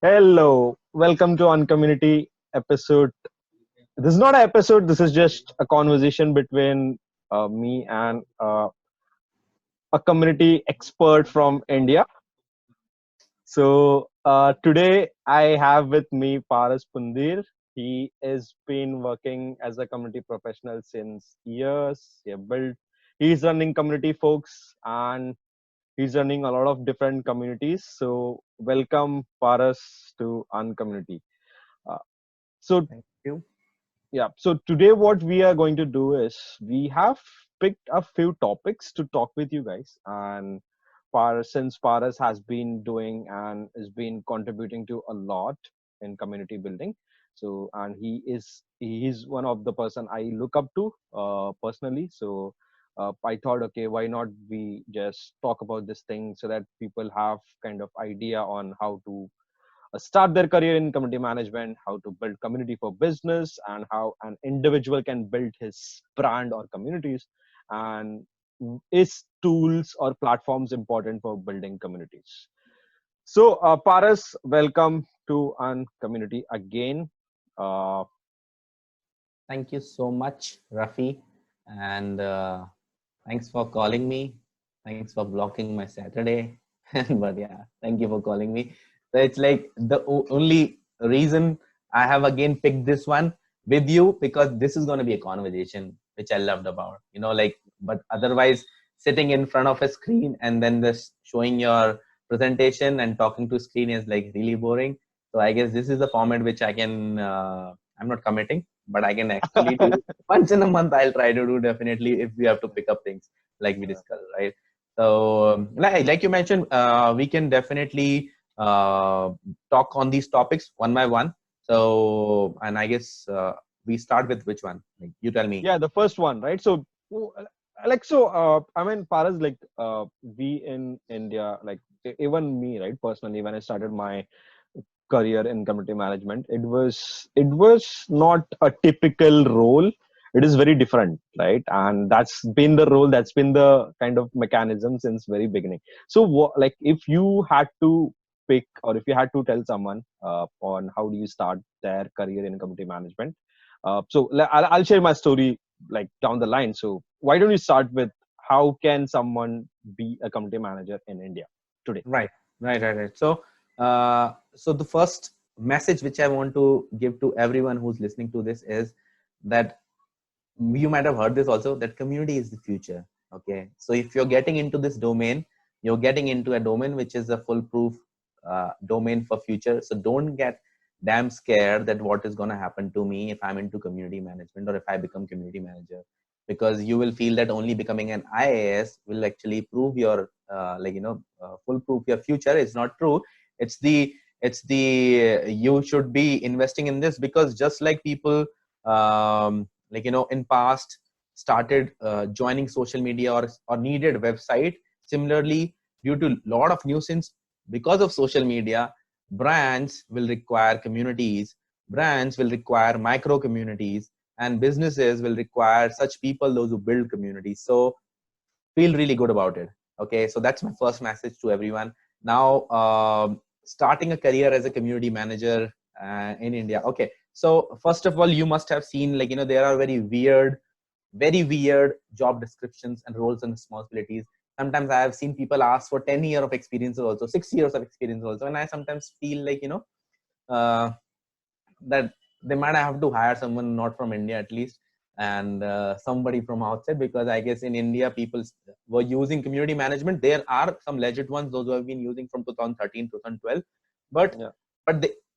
Hello, welcome to Uncommunity episode. This is not an episode. This is just a conversation between me and a community expert from India. So today I have with me Paras Pundir. He has been working as a community professional since years. He's running community folks and he's running a lot of different communities. So welcome Paras to Uncommunity. Uh, so Thank you. Yeah. So today, what we are going to do is we have picked a few topics to talk with you guys. And since Paras has been doing and has been contributing to a lot in community building, so and he is one of the person I look up to personally. So I thought, okay, why not we just talk about this thing so that people have kind of idea on how to start their career in community management, how to build community for business, and how an individual can build his brand or communities, and is tools or platforms important for building communities. So, Paras, welcome to an community again. Uh, Thank you so much, Rafi. And thanks for calling me. Thanks for blocking my Saturday. But yeah, thank you for calling me. So it's like the only reason I have again picked this one with you because this is going to be a conversation which I loved about. But otherwise, sitting in front of a screen and then just showing your presentation and talking to screen is like really boring. So I guess this is the format which I can. I'm not committing but I can actually do once in a month. I'll try to do definitely if we have to pick up things like we discussed, right? So, like you mentioned, we can definitely talk on these topics one by one. So, and I guess we start with which one? Like, you tell me. yeah, the first one, right? So, I mean, Paras, we in India, even me, right, personally, when I started my career in community management, it was not a typical role. It is very different, right? And that's been the role, that's been the kind of mechanism since very beginning. So if you had to pick, or if you had to tell someone on how do you start their career in community management, I'll share my story like down the line. So why don't you start with how can someone be a community manager in India today? Right, right. So the first message which I want to give to everyone who's listening to this is that you might have heard this also, that community is the future. Okay, so if you're getting into this domain, you're getting into a domain which is a foolproof domain for future. So don't get damn scared that what is going to happen to me if I'm into community management or if I become community manager, because you will feel that only becoming an IAS will actually prove your foolproof your future. Is not true. It's the you should be investing in this, because just like people in past started joining social media or needed website, similarly, due to lot of nuisance because of social media, brands will require communities, brands will require micro communities, and businesses will require such people, those who build communities. So feel really good about it. Okay, so that's my first message to everyone. Now, starting a career as a community manager in India. Okay, so first of all, you must have seen, there are very weird job descriptions and roles and responsibilities. Sometimes I have seen people ask for 10 years of experience, also 6 years of experience also, and I sometimes feel uh, that they might have to hire someone not from India at least, and somebody from outside, because I guess in India people were using community management. There are some legit ones, those who have been using from 2013 2012, but Yeah.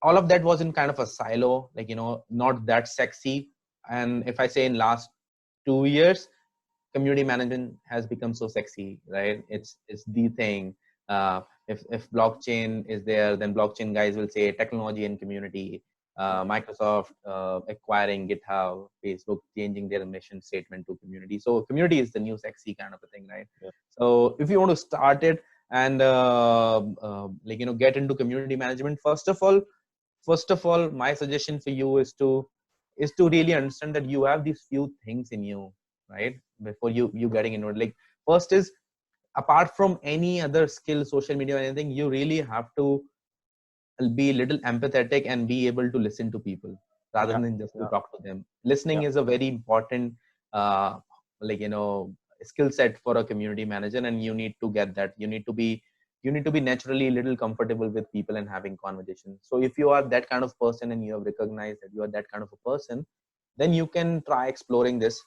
all of that was in kind of a silo, not that sexy. And if I say in last 2 years, community management has become so sexy, right? It's the thing. If blockchain is there, then blockchain guys will say technology and community. Microsoft acquiring GitHub, Facebook changing their mission statement to community. So community is the new sexy kind of a thing, right? Yeah. So if you want to start it and get into community management, first of all, my suggestion for you is to really understand that you have these few things in you, right? Before you getting into it, like, first is, apart from any other skill, social media or anything, you really have to be a little empathetic and be able to listen to people rather Yeah. than just to Yeah. talk to them. Listening Yeah. is a very important, uh, like, skill set for a community manager, and you need to get that. You need to be naturally a little comfortable with people and having conversations. So if you are that kind of person and you have recognized that you are that kind of a person, then you can try exploring this.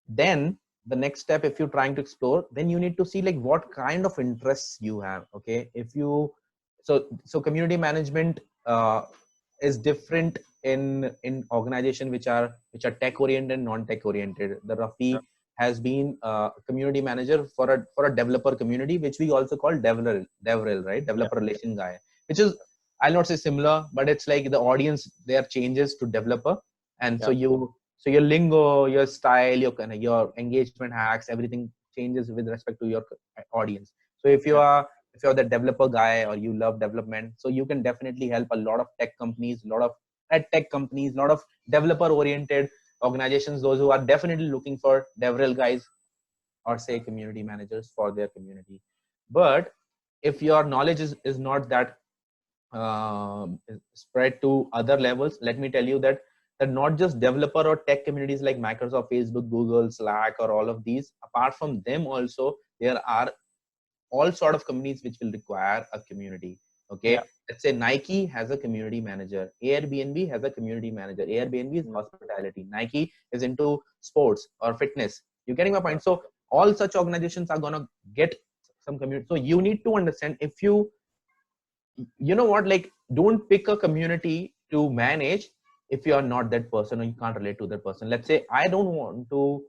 Then the next step, if you're trying to explore, then you need to see like what kind of interests you have. Okay, if you so community management is different in organization which are tech oriented and non-tech oriented. The Yeah. Rafi has been a community manager for a developer community, which we also call devrel, right? Yeah. Developer relation guy, which is, I'll not say similar, but it's like the audience there changes to developer. And Yeah. so your lingo, your style, your engagement hacks, everything changes with respect to your audience. So Yeah. if you're the developer guy or you love development, so you can definitely help a lot of tech companies, a lot of ed tech companies, a lot of developer oriented organizations, those who are definitely looking for devrel guys or say community managers for their community. But if your knowledge is not that spread to other levels, let me tell you that not just developer or tech communities like Microsoft, Facebook, Google, Slack, or all of these. Apart from them, also there are all sort of companies which will require a community. Yeah. Okay, let's say Nike has a community manager, Airbnb has a community manager. Airbnb is Mm. hospitality, Nike is into sports or fitness. You getting my Yeah. point? So all such organizations are gonna get some community. So you need to understand, if you know what, like, don't pick a community to manage if you are not that person or you can't relate to that person. Let's say I don't want to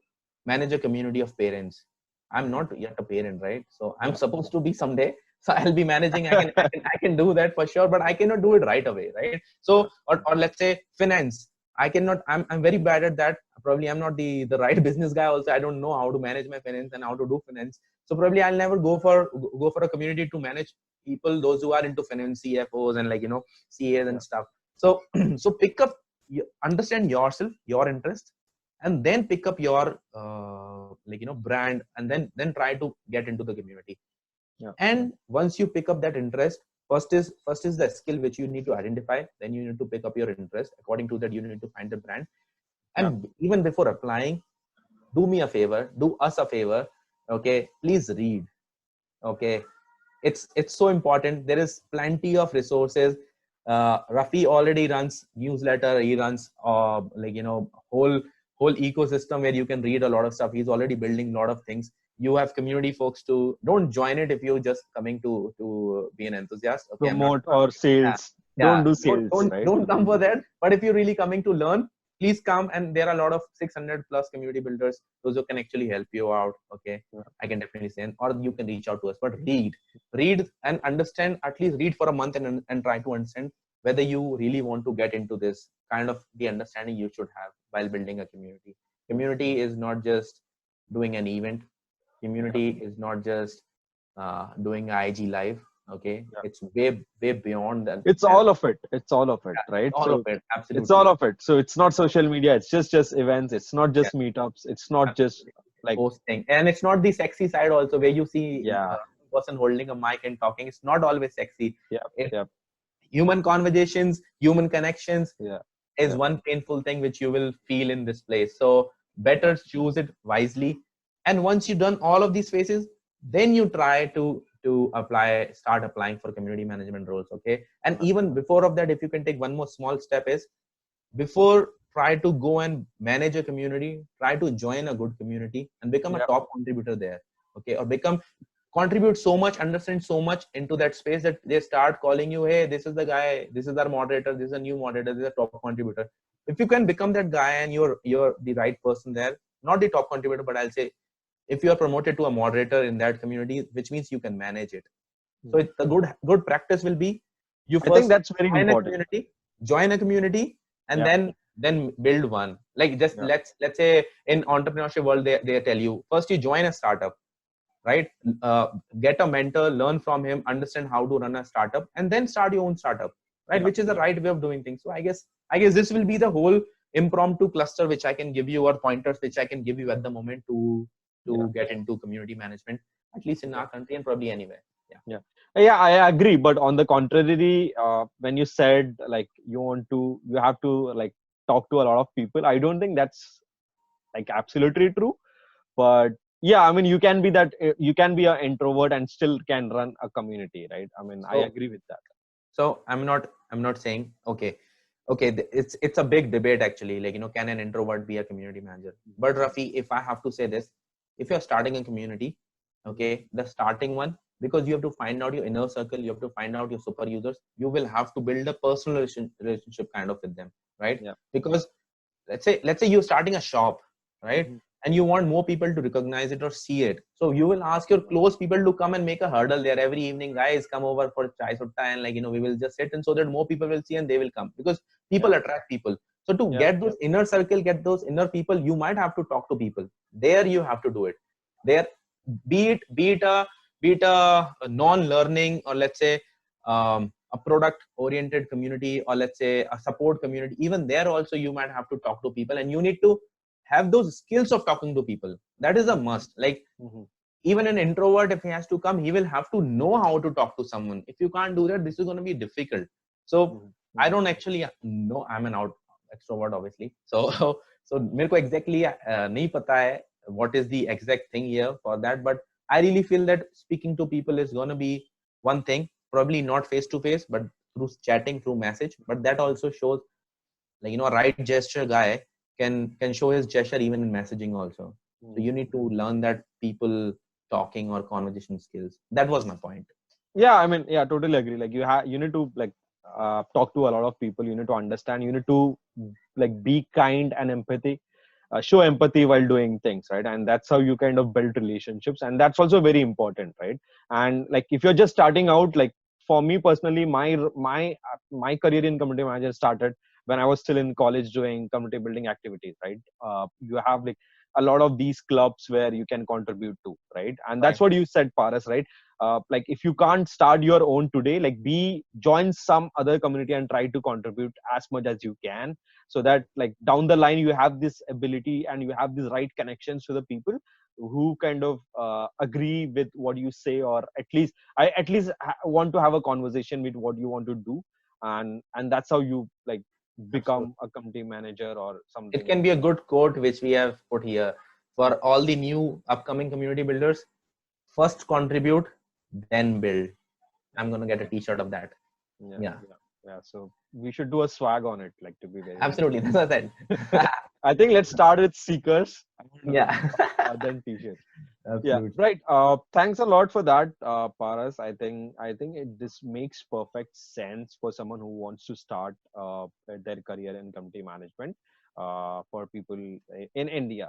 manage a community of parents. I'm Mm. not yet a parent, right? So I'm Yeah. supposed to be someday. So I'll be managing. I can do that for sure, but I cannot do it right away, right? So, Yeah. or let's say finance. I'm very bad at that. Probably I'm not the right business guy. Also, I don't know how to manage my finance and how to do finance. So probably I'll never go for a community to manage people, those who are into finance, CFOs, and CAs Yeah. and stuff. So so pick up, understand yourself, your interest, and then pick up your brand, and then try to get into the community. Yeah. And once you pick up that interest, first is the skill which you need to identify. Then you need to pick up your interest. According to that, you need to find the brand. Yeah. And even before applying, do me a favor, do us a favor. Okay, please read. Okay, it's so important. There is plenty of resources. Rafi already runs newsletter. He runs whole ecosystem where you can read a lot of stuff. He's already building a lot of things. You have community folks too. Don't join it if you're just coming to be an enthusiast. Okay, I'm not. Promote or Yeah, sales. yeah. Don't do Don't sales, don't right? don't come for that. But if you're really coming to learn, please come. And there are a lot of 600 plus community builders, those who can actually help you out. Okay, Yeah. I can definitely say, or you can reach out to us. But read and understand. At least read for a month and try to understand whether you really want to get into this kind of the understanding you should have while building a community. Community is not just doing an event. Yeah. Community is not just doing IG live. Okay, Yeah. it's way beyond that. It's That all of it. It's all of it, right? all of So it, it's all absolutely, of it. So it's not social media. It's just events. It's not yeah, just meetups. It's not just absolutely. like, Posting, and it's not the sexy side also where you see yeah. a person holding a mic and talking. It's not always sexy. Yeah. It, Yeah. human conversations, human connections Yeah. is Yeah. one painful thing which you will feel in this place. So Yeah. better choose it wisely. And once you've done all of these phases, then you try to start applying for community management roles. Okay, and even before of that, if you can take one more small step, is before try to go and manage a community, try to join a good community and become a Yeah. top contributor there. Okay, or contribute so much, understand so much into that space that they start calling you, hey, this is the guy, this is our moderator, this is a new moderator, this is a top contributor. If you can become that guy and you're the right person there, not the top contributor, but I'll say if you are promoted to a moderator in that community, which means you can manage it. So Mm. the good practice will be, you I think first that's very important. join a community, and Yeah. then build one. Like, just Yeah. let's say in entrepreneurship world, they tell you first you join a startup, right? uh, get a mentor, learn from him, understand how to run a startup, and then start your own startup, right? Yeah. Which is the right way of doing things. So I guess this will be the whole impromptu cluster which I can give you, or pointers which I can give you at the moment to Yeah. get into community management, at least in Yeah. our country and probably anywhere. Yeah. Yeah. Yeah, I agree. But on the contrary, when you said like you have to like talk to a lot of people, I don't think that's like absolutely true. But yeah, I mean, you can be an introvert and still can run a community, right? I mean, I So agree with that. so I'm not saying okay, it's a big debate actually, like, can an introvert be a community manager? But Rafi, if I have to say this, if you're starting a community, okay, the starting one, because you have to find out your inner circle, you have to find out your super users, you will have to build a personal relationship kind of with them, right? Yeah. Because let's say you're starting a shop, right? Mhm. And you want more people to recognize it or see it, so you will ask your close people to come and make a hurdle there every evening. Guys, come over for chai sutta, and, like, we will just sit, and so that more people will see and they will come, because Yeah. people attract people. So to Yeah. get those inner circle, get those inner people, you might have to talk to people there. You have to do it there. Be it a non-learning, or let's say a product oriented community, or let's say a support community, even there also you might have to talk to people, and you need to have those skills of talking to people. That is a must. Like, Mhm. even an introvert, if he has to come, he will have to know how to talk to someone. If you can't do that, this is going to be difficult. So Mhm. I Mhm. don't actually know. I'm an out extrovert, obviously. So so मेरे को exactly नहीं पता है what is the exact thing here for that. But I really feel that speaking to people is going to be one thing, probably not face to face, but through chatting, through message. But that also shows, like, a right gesture guy can show his gesture even in messaging also. So Mhm. you need to learn that people talking or conversation skills. That was my point. Yeah, I mean, yeah, totally agree. Like you need to like talk to a lot of people. You need to understand. You need to like be kind and empathy, show empathy while doing things, right? And that's how you kind of build relationships, and that's also very important, right? And like if you're just starting out, like for me personally, my career in community manager started when I was still in college doing community building activities, right? You have like a lot of these clubs where you can contribute to, right? And that's Right. what you said, Paras, right? Like if you can't start your own today, like be join some other community and try to contribute as much as you can, so that like down the line you have this ability and you have these right connections to the people who kind of agree with what you say, or at least want to have a conversation with what you want to do, and that's how you like Absolutely. become a community manager or It something. can be a good quote which we have put here for all the new upcoming community builders: first contribute, then build. I'm going to get a t-shirt of that. Yeah, Yeah. yeah, yeah. So we should do a swag on it, like to be very honest. Absolutely. That's what I said. I think let's start with seekers and Yeah. then t-shirts. Yeah, Absolutely. right. Thanks a lot for that, Paras. I think this makes perfect sense for someone who wants to start their career in community management for people in India.